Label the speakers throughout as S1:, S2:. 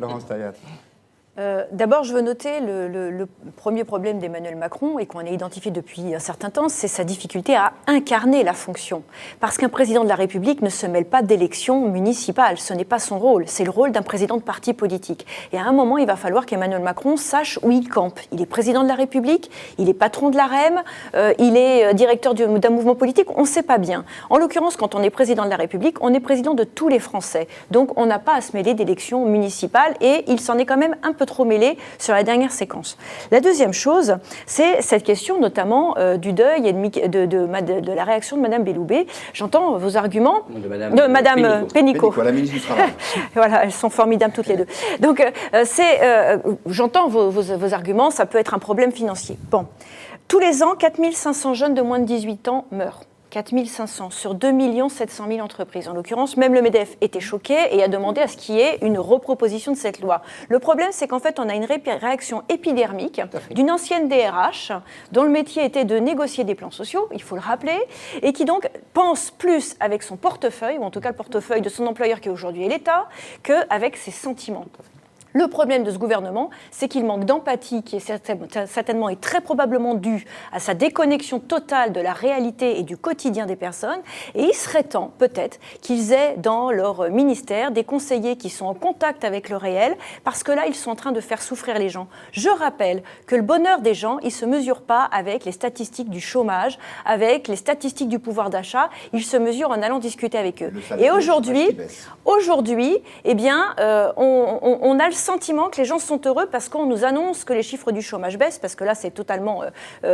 S1: Laurence Tayat.
S2: D'abord, je veux noter le premier problème d'Emmanuel Macron, et qu'on a identifié depuis un certain temps, c'est sa difficulté à incarner la fonction. Parce qu'un président de la République ne se mêle pas d'élections municipales, ce n'est pas son rôle, c'est le rôle d'un président de parti politique. Et à un moment, il va falloir qu'Emmanuel Macron sache où il campe. Il est président de la République, il est patron de l'AREM, il est directeur d'un mouvement politique, on ne sait pas bien. En l'occurrence, quand on est président de la République, on est président de tous les Français. Donc on n'a pas à se mêler d'élections municipales, et il s'en est quand même un peu trop mêlé sur la dernière séquence. La deuxième chose, c'est cette question notamment du deuil et de la réaction de Mme Belloubet. J'entends vos arguments de Mme Pénicaud.
S1: La ministre du Travail.
S2: Voilà, elles sont formidables toutes les deux. Donc, j'entends vos arguments, ça peut être un problème financier. Bon, tous les ans, 4500 jeunes de moins de 18 ans meurent. 4500 sur 2 700 000 entreprises. En l'occurrence, même le MEDEF était choqué et a demandé à ce qu'il y ait une reproposition de cette loi. Le problème, c'est qu'en fait, on a une réaction épidermique d'une ancienne DRH dont le métier était de négocier des plans sociaux, il faut le rappeler, et qui donc pense plus avec son portefeuille, ou en tout cas le portefeuille de son employeur qui aujourd'hui est l'État, qu'avec ses sentiments. Le problème de ce gouvernement, c'est qu'il manque d'empathie, qui est certainement et très probablement due à sa déconnexion totale de la réalité et du quotidien des personnes. Et il serait temps, peut-être, qu'ils aient dans leur ministère des conseillers qui sont en contact avec le réel, parce que là, ils sont en train de faire souffrir les gens. Je rappelle que le bonheur des gens, il ne se mesure pas avec les statistiques du chômage, avec les statistiques du pouvoir d'achat, il se mesure en allant discuter avec eux. Et aujourd'hui, eh bien, on a le sentiment que les gens sont heureux parce qu'on nous annonce que les chiffres du chômage baissent, parce que là, c'est totalement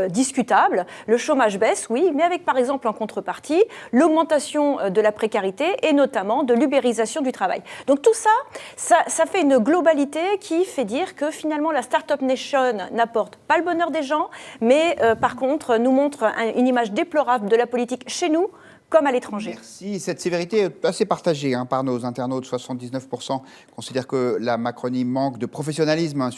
S2: discutable. Le chômage baisse, oui, mais avec, par exemple, en contrepartie, l'augmentation de la précarité et notamment de l'ubérisation du travail. Donc tout ça fait une globalité qui fait dire que finalement, la Startup Nation n'apporte pas le bonheur des gens, mais par contre, nous montre une image déplorable de la politique chez nous, comme à l'étranger.
S1: Merci. Cette sévérité est assez partagée par nos internautes. 79% considèrent que la Macronie manque de professionnalisme